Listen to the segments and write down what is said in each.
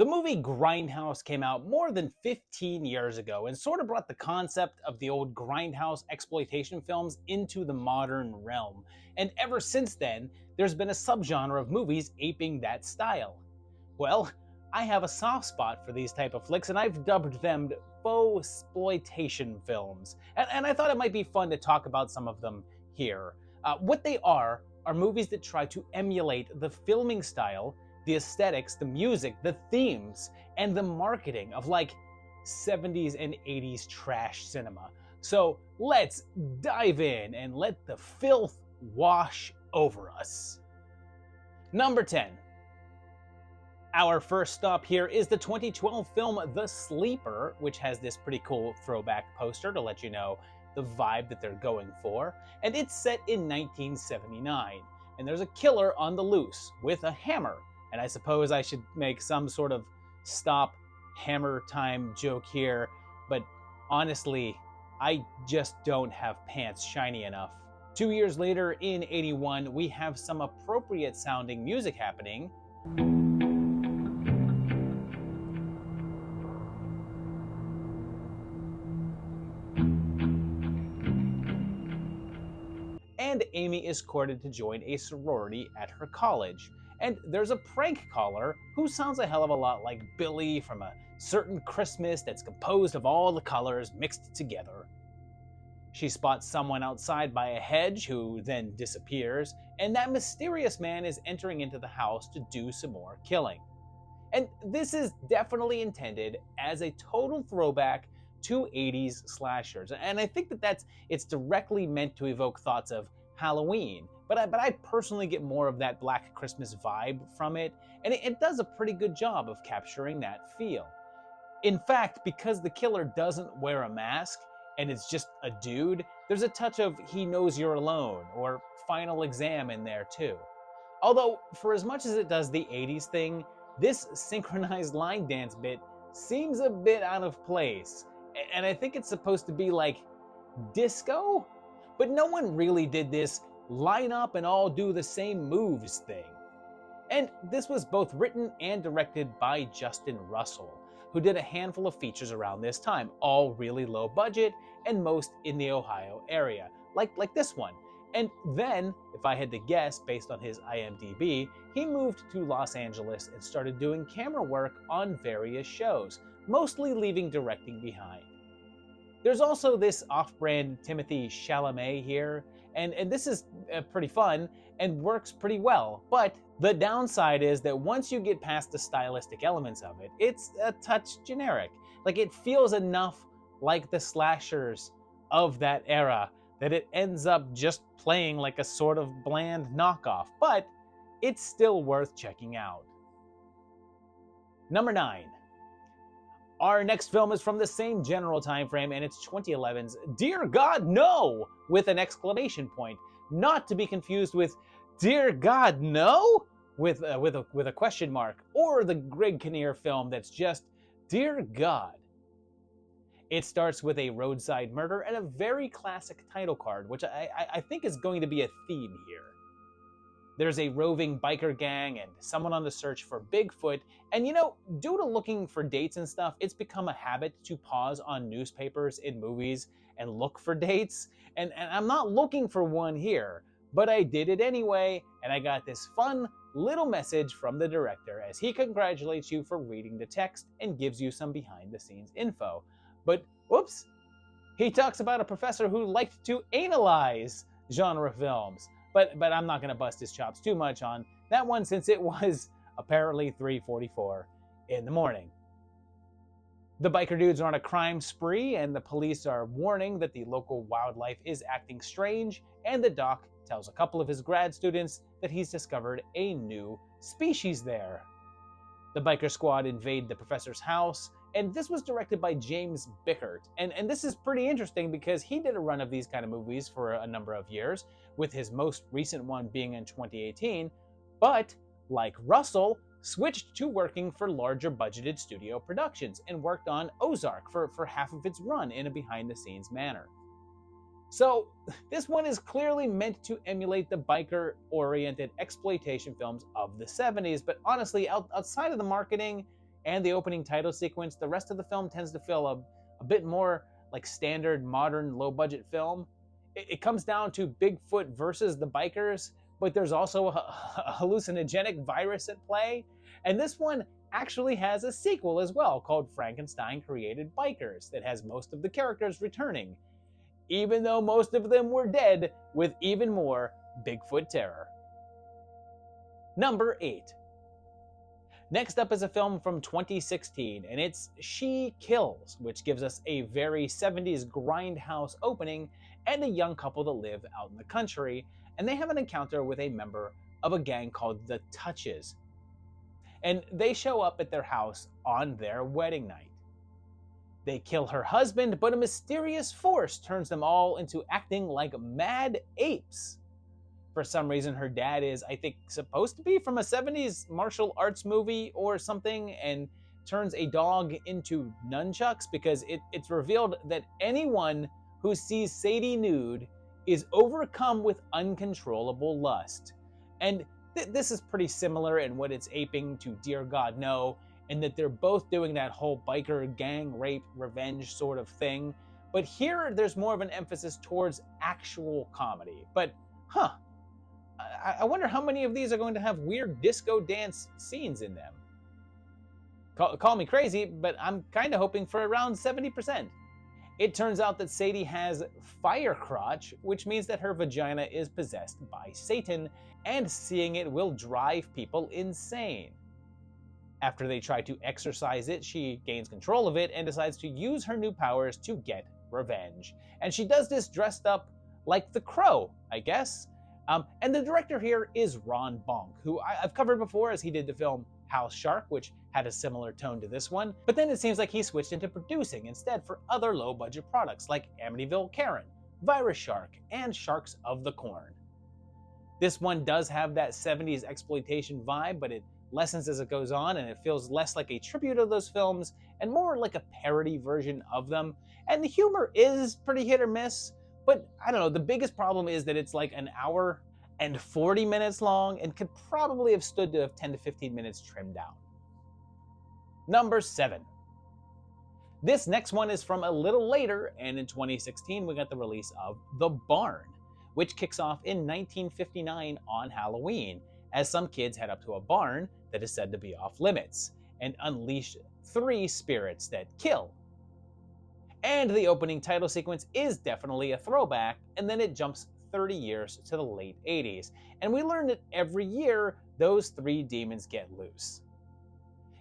The movie Grindhouse came out more than 15 years ago and sort of brought the concept of the old Grindhouse exploitation films into the modern realm. And ever since then, there's been a subgenre of movies aping that style. Well, I have a soft spot for these type of flicks, and I've dubbed them Fauxploitation films. And I thought it might be fun to talk about some of them here. What they are movies that try to emulate the filming style, the aesthetics, the music, the themes, and the marketing of like 70s and 80s trash cinema. So let's dive in and let the filth wash over us. Number 10. Our first stop here is the 2012 film The Sleeper, which has this pretty cool throwback poster to let you know the vibe that they're going for, and it's set in 1979, and there's a killer on the loose with a hammer. And I suppose I should make some sort of stop hammer time joke here, but honestly, I just don't have pants shiny enough. 2 years later, in 81, we have some appropriate sounding music happening. And Amy is courted to join a sorority at her college. And there's a prank caller who sounds a hell of a lot like Billy from a certain Christmas that's composed of all the colors mixed together. She spots someone outside by a hedge who then disappears, and that mysterious man is entering into the house to do some more killing. And this is definitely intended as a total throwback to 80s slashers. And I think it's directly meant to evoke thoughts of Halloween, but I personally get more of that Black Christmas vibe from it, and it does a pretty good job of capturing that feel. In fact, because the killer doesn't wear a mask and it's just a dude, there's a touch of He Knows You're Alone or Final Exam in there too. Although, for as much as it does the 80s thing, this synchronized line dance bit seems a bit out of place, and I think it's supposed to be like disco? But no one really did this line up and all do the same moves thing. And this was both written and directed by Justin Russell, who did a handful of features around this time, all really low budget and most in the Ohio area, like this one. And then, if I had to guess based on his IMDb, he moved to Los Angeles and started doing camera work on various shows, mostly leaving directing behind. There's also this off-brand Timothée Chalamet here, and this is pretty fun and works pretty well, but the downside is that once you get past the stylistic elements of it, it's a touch generic. Like, it feels enough like the slashers of that era that it ends up just playing like a sort of bland knockoff, but it's still worth checking out. Number 9. Our next film is from the same general time frame, and it's 2011's Dear God, No! With an exclamation point. Not to be confused with Dear God, No! With a question mark, or the Greg Kinnear film that's just Dear God. It starts with a roadside murder and a very classic title card, which I think is going to be a theme here. There's a roving biker gang and someone on the search for Bigfoot, and due to looking for dates and stuff, it's become a habit to pause on newspapers in movies and look for dates, and I'm not looking for one here, but I did it anyway, and I got this fun little message from the director as he congratulates you for reading the text and gives you some behind-the-scenes info. But, whoops, he talks about a professor who liked to analyze genre films. But I'm not going to bust his chops too much on that one since it was apparently 3:44 in the morning. The biker dudes are on a crime spree, and the police are warning that the local wildlife is acting strange, and the doc tells a couple of his grad students that he's discovered a new species there. The biker squad invade the professor's house, and this was directed by James Bickert. And this is pretty interesting because he did a run of these kind of movies for a number of years, with his most recent one being in 2018, but, like Russell, switched to working for larger budgeted studio productions and worked on Ozark for half of its run in a behind-the-scenes manner. So, this one is clearly meant to emulate the biker-oriented exploitation films of the 70s, but honestly, outside of the marketing, and the opening title sequence, the rest of the film tends to feel a bit more like standard modern low budget film. It comes down to Bigfoot versus the bikers, but there's also a hallucinogenic virus at play. And this one actually has a sequel as well called Frankenstein Created Bikers that has most of the characters returning, even though most of them were dead, with even more Bigfoot terror. Number 8. Next up is a film from 2016, and it's She Kills, which gives us a very 70s grindhouse opening and a young couple that live out in the country, and they have an encounter with a member of a gang called the Touches. And they show up at their house on their wedding night. They kill her husband, but a mysterious force turns them all into acting like mad apes. For some reason, her dad is, I think, supposed to be from a 70s martial arts movie or something, and turns a dog into nunchucks because it's revealed that anyone who sees Sadie nude is overcome with uncontrollable lust. And this is pretty similar in what it's aping to Dear God No, in that they're both doing that whole biker gang rape revenge sort of thing. But here, there's more of an emphasis towards actual comedy. But, I wonder how many of these are going to have weird disco dance scenes in them. Call me crazy, but I'm kind of hoping for around 70%. It turns out that Sadie has fire crotch, which means that her vagina is possessed by Satan, and seeing it will drive people insane. After they try to exorcise it, she gains control of it and decides to use her new powers to get revenge. And she does this dressed up like the Crow, I guess. And the director here is Ron Bonk, who I've covered before as he did the film House Shark, which had a similar tone to this one. But then it seems like he switched into producing instead for other low-budget products like Amityville Karen, Virus Shark, and Sharks of the Corn. This one does have that 70s exploitation vibe, but it lessens as it goes on, and it feels less like a tribute of those films and more like a parody version of them. And the humor is pretty hit or miss, but I don't know, the biggest problem is that it's like an hour and 40 minutes long and could probably have stood to have 10 to 15 minutes trimmed down. Number 7. This next one is from a little later, and in 2016 we got the release of The Barn, which kicks off in 1959 on Halloween, as some kids head up to a barn that is said to be off limits and unleash 3 spirits that kill. And the opening title sequence is definitely a throwback, and then it jumps 30 years to the late 80s, and we learn that every year those 3 demons get loose.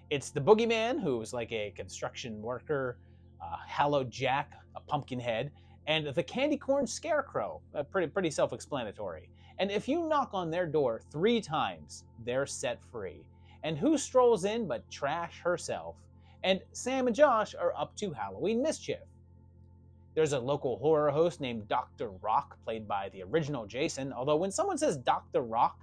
It's the Boogeyman, who's like a construction worker, Hallowed Jack, a pumpkin head, and the Candy Corn Scarecrow, pretty self-explanatory. And if you knock on their door 3 times, they're set free. And who strolls in but Trash herself? And Sam and Josh are up to Halloween mischief. There's a local horror host named Dr. Rock, played by the original Jason, although when someone says Dr. Rock,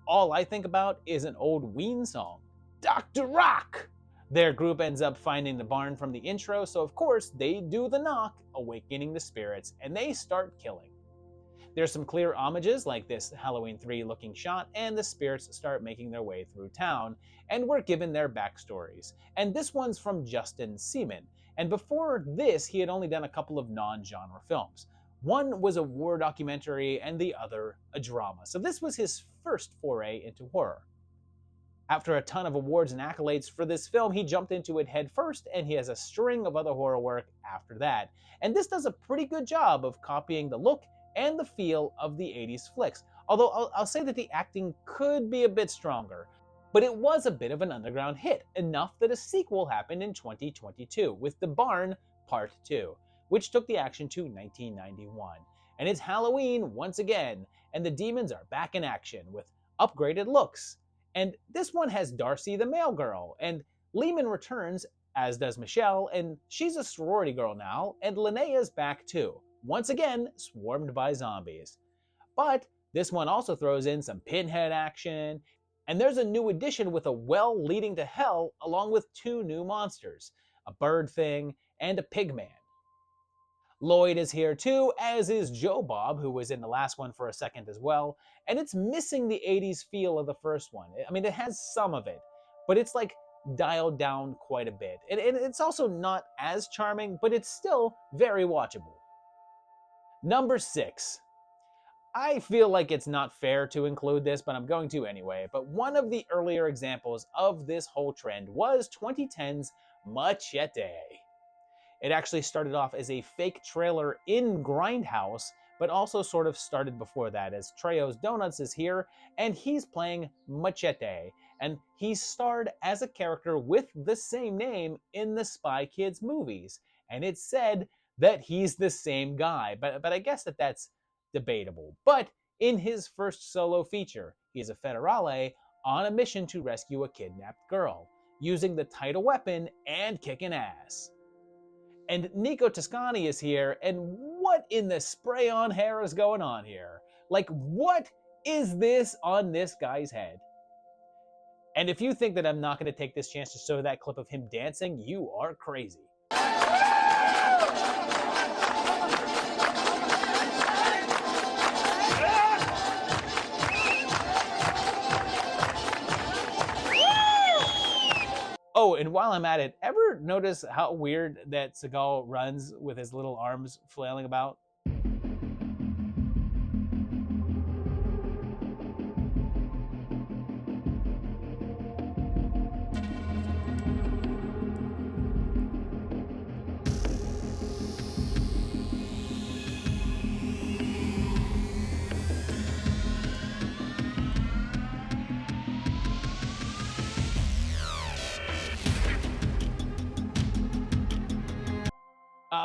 all I think about is an old Ween song. Dr. Rock! Their group ends up finding the barn from the intro, so of course they do the knock, awakening the spirits, and they start killing. There's some clear homages like this Halloween 3 looking shot, and the spirits start making their way through town, and we're given their backstories. And this one's from Justin Seaman, and before this he had only done a couple of non-genre films. One was a war documentary and the other a drama, so this was his first foray into horror. After a ton of awards and accolades for this film, he jumped into it head first, and he has a string of other horror work after that. And this does a pretty good job of copying the look and the feel of the 80s flicks, although I'll say that the acting could be a bit stronger. But it was a bit of an underground hit, enough that a sequel happened in 2022 with The Barn Part 2, which took the action to 1991. And it's Halloween once again, and the demons are back in action with upgraded looks. And this one has Darcy the male girl, and Lehman returns, as does Michelle, and she's a sorority girl now, and Linnea's back too, once again swarmed by zombies. But this one also throws in some Pinhead action, and there's a new addition with a well leading to hell along with 2 new monsters, a bird thing and a pigman. Lloyd is here too, as is Joe Bob, who was in the last one for a second as well, and it's missing the 80s feel of the first one. I mean, it has some of it, but it's like dialed down quite a bit. And it's also not as charming, but it's still very watchable. Number 6. I feel like it's not fair to include this, but I'm going to anyway. But one of the earlier examples of this whole trend was 2010's Machete. It actually started off as a fake trailer in Grindhouse, but also sort of started before that, as Trejo's Donuts is here, and he's playing Machete, and he starred as a character with the same name in the Spy Kids movies, and it's said that he's the same guy, but I guess that's debatable. But in his first solo feature, he's a federale on a mission to rescue a kidnapped girl, using the title weapon and kicking ass. And Nico Toscani is here, and what in the spray-on hair is going on here? Like, what is this on this guy's head? And if you think that I'm not going to take this chance to show that clip of him dancing, you are crazy. Oh, and while I'm at it, ever notice how weird that Seagal runs with his little arms flailing about?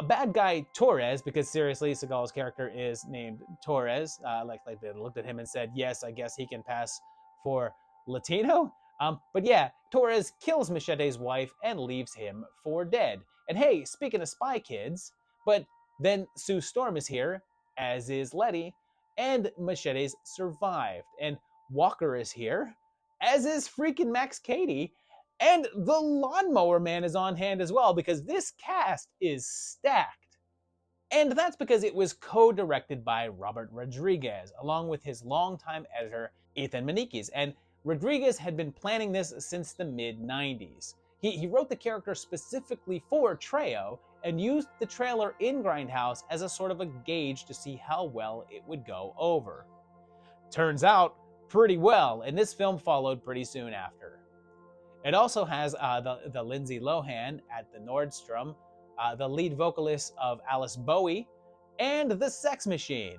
Bad guy Torres, because seriously, Seagal's character is named Torres. Like they looked at him and said, yes, I guess he can pass for Latino. But yeah, Torres kills Machete's wife and leaves him for dead. And hey, speaking of Spy Kids, but then Sue Storm is here, as is Letty, and Machete's survived. And Walker is here, as is freaking Max Cady. And the Lawnmower Man is on hand as well, because this cast is stacked. And that's because it was co-directed by Robert Rodriguez, along with his longtime editor, Ethan Maniquis. And Rodriguez had been planning this since the mid-90s. He wrote the character specifically for Trejo, and used the trailer in Grindhouse as a sort of a gauge to see how well it would go over. Turns out, pretty well, and this film followed pretty soon after. It also has the Lindsay Lohan at the Nordstrom, the lead vocalist of Alice Bowie, and the Sex Machine.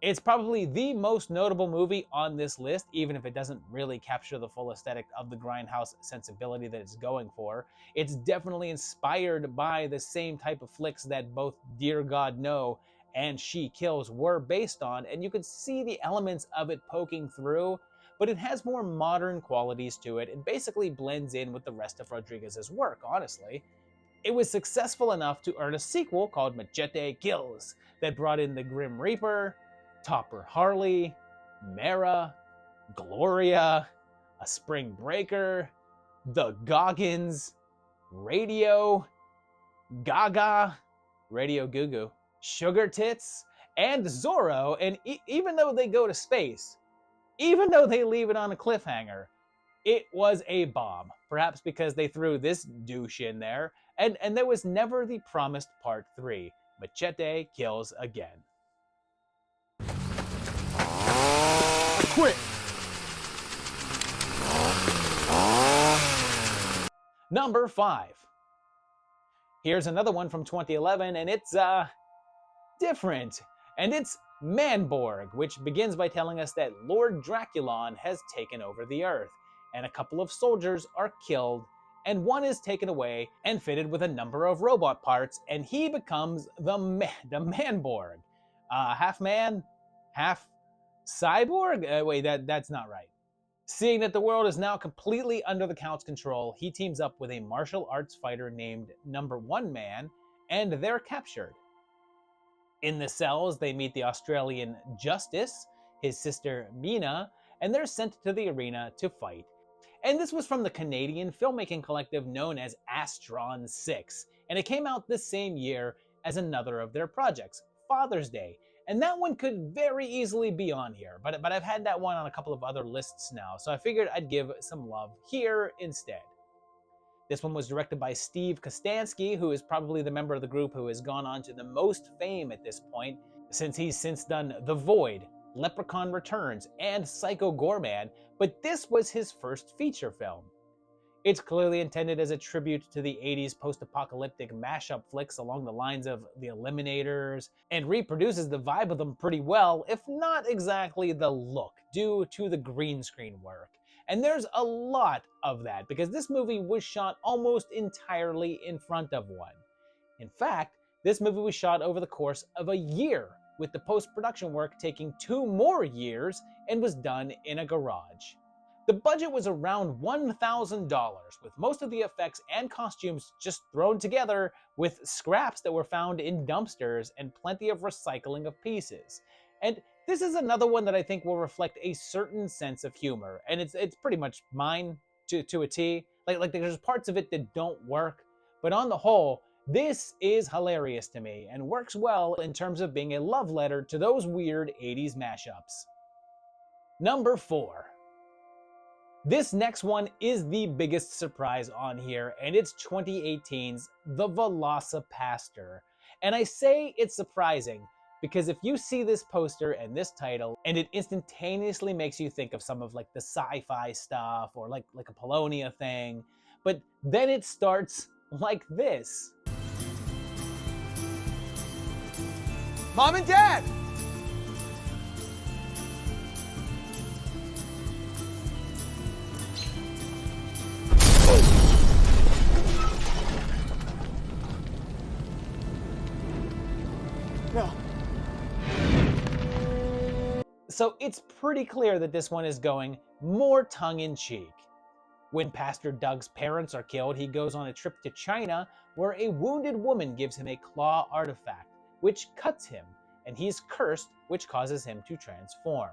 It's probably the most notable movie on this list, even if it doesn't really capture the full aesthetic of the Grindhouse sensibility that it's going for. It's definitely inspired by the same type of flicks that both Dear God No and She Kills were based on, and you could see the elements of it poking through, but it has more modern qualities to it and basically blends in with the rest of Rodriguez's work, honestly. It was successful enough to earn a sequel called Machete Kills that brought in the Grim Reaper, Topper Harley, Mara, Gloria, a Spring Breaker, the Goggins, Radio, Gaga, Radio Goo Goo, Sugar Tits, and Zorro, and even though they go to space, even though they leave it on a cliffhanger, it was a bomb. Perhaps because they threw this douche in there, and there was never the promised part 3. Machete Kills Again. Quit! Number 5. Here's another one from 2011, and it's, different. And it's Manborg, which begins by telling us that Lord Draculon has taken over the Earth, and a couple of soldiers are killed, and one is taken away and fitted with a number of robot parts, and he becomes the Manborg. Half man, half cyborg? Wait, that's not right. Seeing that the world is now completely under the Count's control, he teams up with a martial arts fighter named Number 1 Man, and they're captured. In the cells, they meet the Australian Justice, his sister Mina, and they're sent to the arena to fight. And this was from the Canadian filmmaking collective known as Astron 6, and it came out the same year as another of their projects, Father's Day. And that one could very easily be on here, but I've had that one on a couple of other lists now, so I figured I'd give some love here instead. This one was directed by Steve Kostansky, who is probably the member of the group who has gone on to the most fame at this point, since he's since done The Void, Leprechaun Returns, and Psycho Goreman, but this was his first feature film. It's clearly intended as a tribute to the 80s post-apocalyptic mashup flicks along the lines of The Eliminators, and reproduces the vibe of them pretty well, if not exactly the look, due to the green screen work. And there's a lot of that, because this movie was shot almost entirely in front of one. In fact, this movie was shot over the course of a year, with the post-production work taking 2 more years and was done in a garage. The budget was around $1,000, with most of the effects and costumes just thrown together with scraps that were found in dumpsters and plenty of recycling of pieces. And this is another one that I think will reflect a certain sense of humor, and it's pretty much mine to a T. Like there's parts of it that don't work, but on the whole, this is hilarious to me and works well in terms of being a love letter to those weird 80s mashups. Number 4. This next one is the biggest surprise on here, and it's 2018's The Velociraptor. And I say it's surprising because if you see this poster and this title, and it instantaneously makes you think of some of like the sci-fi stuff or like a Polonia thing, but then it starts like this. Mom and Dad! No. So it's pretty clear that this one is going more tongue-in-cheek. When Pastor Doug's parents are killed, he goes on a trip to China where a wounded woman gives him a claw artifact, which cuts him, and he's cursed, which causes him to transform.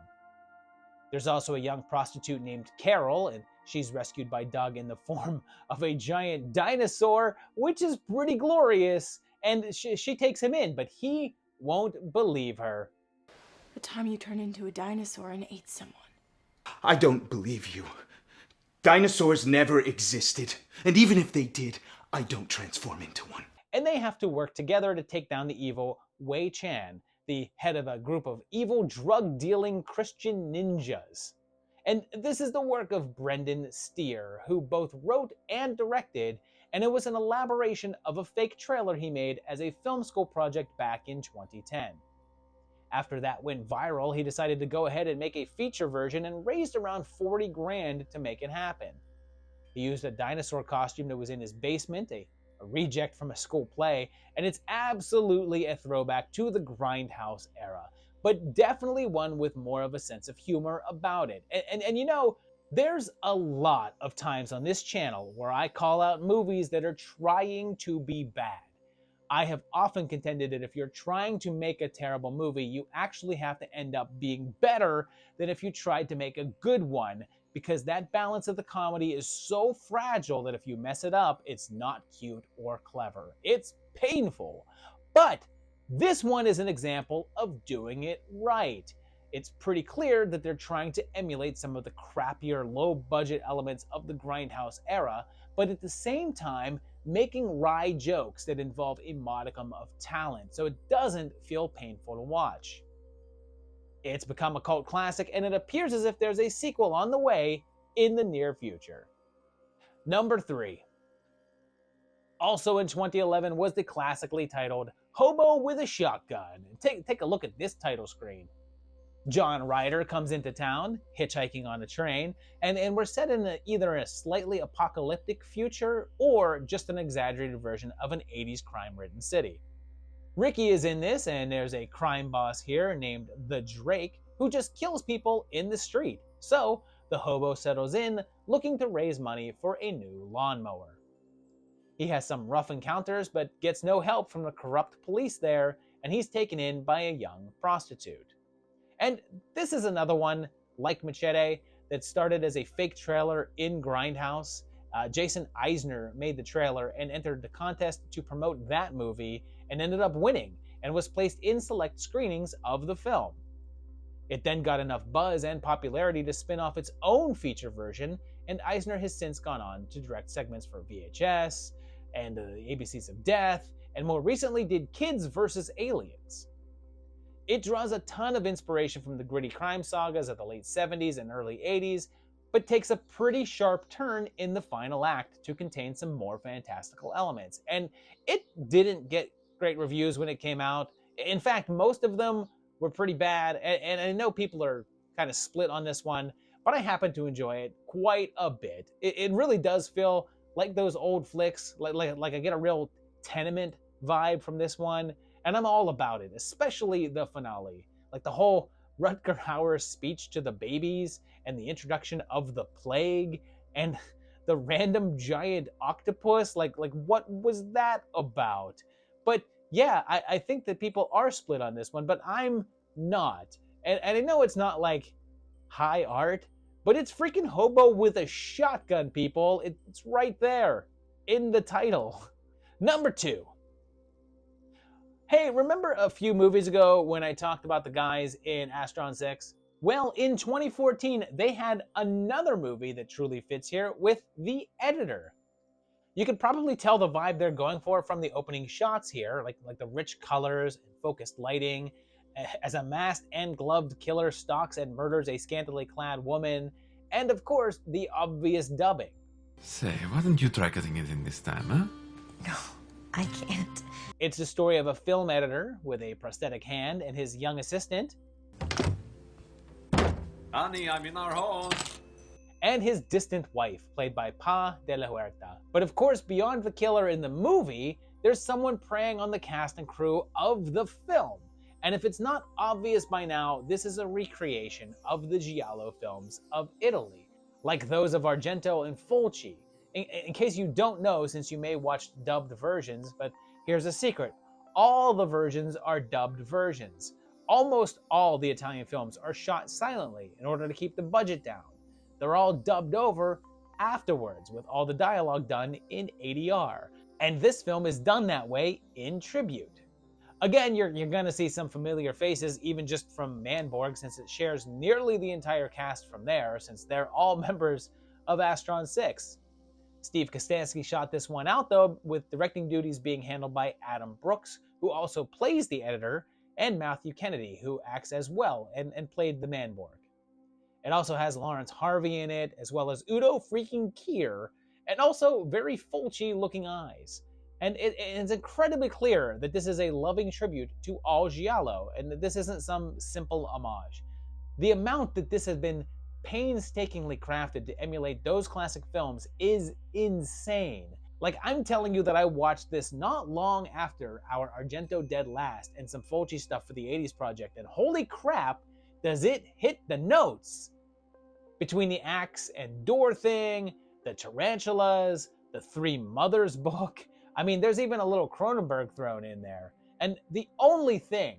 There's also a young prostitute named Carol, and she's rescued by Doug in the form of a giant dinosaur, which is pretty glorious, and she takes him in, but he won't believe her. The time you turned into a dinosaur and ate someone. I don't believe you. Dinosaurs never existed, and even if they did, I don't transform into one. And they have to work together to take down the evil Wei Chan, the head of a group of evil drug-dealing Christian ninjas. And this is the work of Brendan Steer, who both wrote and directed, and it was an elaboration of a fake trailer he made as a film school project back in 2010. After that went viral, he decided to go ahead and make a feature version and raised around 40 grand to make it happen. He used a dinosaur costume that was in his basement, a reject from a school play, and it's absolutely a throwback to the Grindhouse era, but definitely one with more of a sense of humor about it. And you know, there's a lot of times on this channel where I call out movies that are trying to be bad. I have often contended that if you're trying to make a terrible movie, you actually have to end up being better than if you tried to make a good one, because that balance of the comedy is so fragile that if you mess it up, it's not cute or clever. It's painful. But this one is an example of doing it right. It's pretty clear that they're trying to emulate some of the crappier, low-budget elements of the Grindhouse era, but at the same time, making wry jokes that involve a modicum of talent, so it doesn't feel painful to watch. It's become a cult classic, and it appears as if there's a sequel on the way in the near future. Number 3. Also in 2011 was the classically titled Hobo with a Shotgun. Take a look at this title screen. John Ryder comes into town, hitchhiking on a train, and we're set in either a slightly apocalyptic future or just an exaggerated version of an 80s crime-ridden city. Ricky is in this, and there's a crime boss here named the Drake who just kills people in the street. So the hobo settles in, looking to raise money for a new lawnmower. He has some rough encounters, but gets no help from the corrupt police there, and he's taken in by a young prostitute. And this is another one, like Machete, that started as a fake trailer in Grindhouse. Jason Eisner made the trailer and entered the contest to promote that movie and ended up winning and was placed in select screenings of the film. It then got enough buzz and popularity to spin off its own feature version, and Eisner has since gone on to direct segments for VHS and the ABCs of Death, and more recently did Kids vs. Aliens. It draws a ton of inspiration from the gritty crime sagas of the late 70s and early 80s, but takes a pretty sharp turn in the final act to contain some more fantastical elements. And it didn't get great reviews when it came out. In fact, most of them were pretty bad, and I know people are kind of split on this one, but I happen to enjoy it quite a bit. It really does feel like those old flicks, like I get a real Tenement vibe from this one, and I'm all about it, especially the finale. Like the whole Rutger Hauer speech to the babies, and the introduction of the plague, and the random giant octopus. Like what was that about? But yeah, I think that people are split on this one, but I'm not. And I know it's not like high art, but it's freaking Hobo with a shotgun, people. It's right there in the title. Number 2. Hey, remember a few movies ago when I talked about the guys in Astron 6? Well, in 2014, they had another movie that truly fits here with The Editor. You can probably tell the vibe they're going for from the opening shots here, like the rich colors and focused lighting, as a masked and gloved killer stalks and murders a scantily clad woman, and of course, the obvious dubbing. Say, why don't you try cutting it in this time, huh? No, I can't. It's the story of a film editor with a prosthetic hand and his young assistant, Honey, I'm in our home. and his distant wife, played by Pa de la Huerta. But of course, beyond the killer in the movie, there's someone preying on the cast and crew of the film. And if it's not obvious by now, this is a recreation of the Giallo films of Italy, like those of Argento and Fulci. In case you don't know, since you may watch dubbed versions, but here's a secret. All the versions are dubbed versions. Almost all the Italian films are shot silently in order to keep the budget down. They're all dubbed over afterwards, with all the dialogue done in ADR. And this film is done that way in tribute. Again, you're gonna see some familiar faces, even just from Manborg, since it shares nearly the entire cast from there, since they're all members of Astron 6. Steve Kostansky shot this one out, though, with directing duties being handled by Adam Brooks, who also plays the editor, and Matthew Kennedy, who acts as well and played the Manborg. It also has Lawrence Harvey in it, as well as Udo freaking Kier, and also very Fulci-looking eyes. And it's incredibly clear that this is a loving tribute to all Giallo, and that this isn't some simple homage. The amount that this has been painstakingly crafted to emulate those classic films is insane. Like, I'm telling you that I watched this not long after our Argento Dead Last and some Fulci stuff for the 80s project, and holy crap, does it hit the notes! Between the axe and door thing, the tarantulas, the Three Mothers book, I mean, there's even a little Cronenberg thrown in there. And the only thing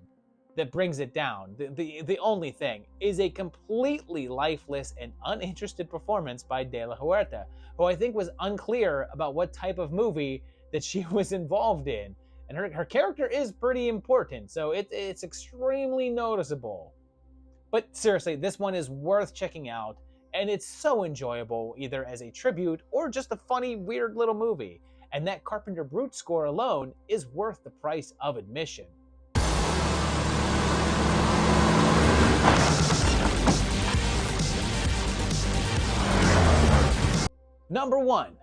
that brings it down, the only thing, is a completely lifeless and uninterested performance by De La Huerta, who I think was unclear about what type of movie that she was involved in. And her character is pretty important, so it's extremely noticeable. But seriously, this one is worth checking out, and it's so enjoyable, either as a tribute or just a funny, weird little movie. And that Carpenter Brute score alone is worth the price of admission. Number 1.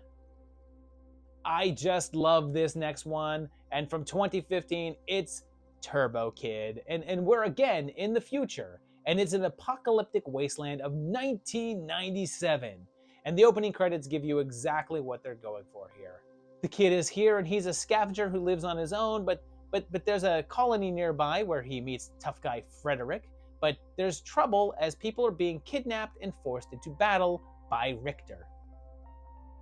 I just love this next one, and from 2015, it's Turbo Kid, and we're again in the future, and it's an apocalyptic wasteland of 1997, and the opening credits give you exactly what they're going for here. The kid is here, and he's a scavenger who lives on his own, but there's a colony nearby where he meets tough guy Frederick, but there's trouble as people are being kidnapped and forced into battle by Richter.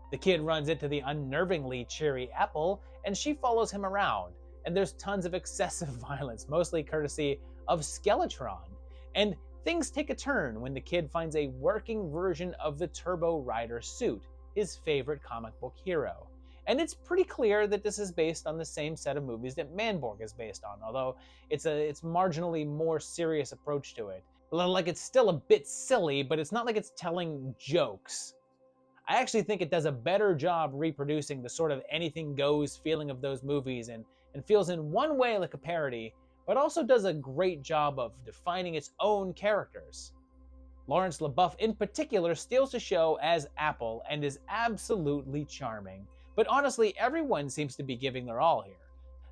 The kid runs into the unnervingly cheery Apple, and she follows him around, and there's tons of excessive violence, mostly courtesy of Skeletron. And things take a turn when the kid finds a working version of the Turbo Rider suit, his favorite comic book hero. And it's pretty clear that this is based on the same set of movies that Manborg is based on, although it's marginally more serious approach to it. Like, it's still a bit silly, but it's not like it's telling jokes. I actually think it does a better job reproducing the sort of anything goes feeling of those movies and feels in one way like a parody, but also does a great job of defining its own characters. Lawrence LaBeouf in particular steals the show as Apple and is absolutely charming, but honestly, everyone seems to be giving their all here.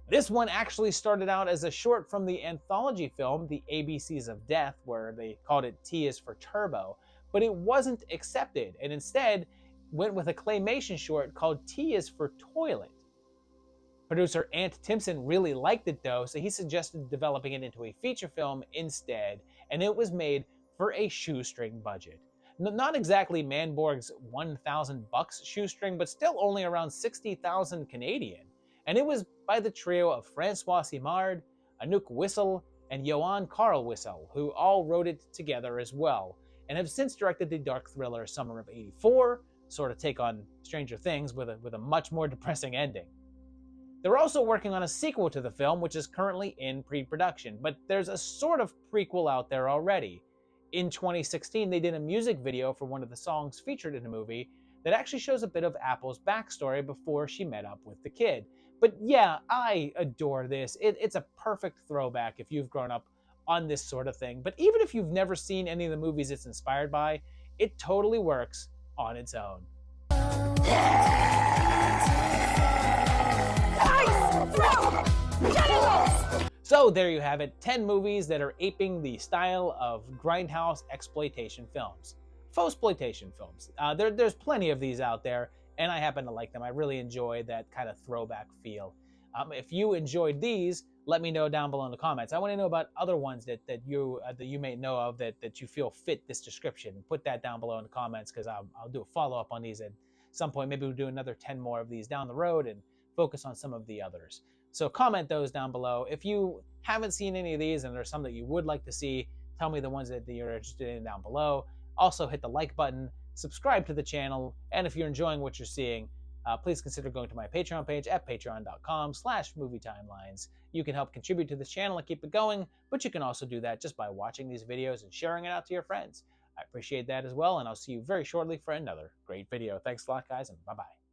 This one actually started out as a short from the anthology film The ABCs of Death, where they called it T is for Turbo, but it wasn't accepted, and instead went with a claymation short called T is for Toilet. Producer Ant Timpson really liked it though, so he suggested developing it into a feature film instead, and it was made for a shoestring budget. Not exactly Manborg's $1,000 shoestring, but still only around 60,000 Canadian. And it was by the trio of Francois Simard, Anouk Wissel, and Johan Carl Wissel, who all wrote it together as well, and have since directed the dark thriller Summer of '84, sort of take on Stranger Things with a much more depressing ending. They're also working on a sequel to the film, which is currently in pre-production, but there's a sort of prequel out there already. In 2016, they did a music video for one of the songs featured in the movie that actually shows a bit of Apple's backstory before she met up with the kid. But yeah, I adore this. It's a perfect throwback if you've grown up on this sort of thing. But even if you've never seen any of the movies it's inspired by, it totally works on its own. So there you have it, 10 movies that are aping the style of Grindhouse exploitation films. Fauxploitation films. There's plenty of these out there, and I happen to like them. I really enjoy that kind of throwback feel. If you enjoyed these, let me know down below in the comments. I want to know about other ones that you may know of that you feel fit this description. Put that down below in the comments, because I'll do a follow-up on these at some point. Maybe we'll do another 10 more of these down the road and focus on some of the others. So comment those down below. If you haven't seen any of these and there's some that you would like to see, tell me the ones that you're interested in down below. Also hit the like button, subscribe to the channel, and if you're enjoying what you're seeing, please consider going to my Patreon page at patreon.com/movietimelines. You can help contribute to this channel and keep it going, but you can also do that just by watching these videos and sharing it out to your friends. I appreciate that as well, and I'll see you very shortly for another great video. Thanks a lot, guys, and bye-bye.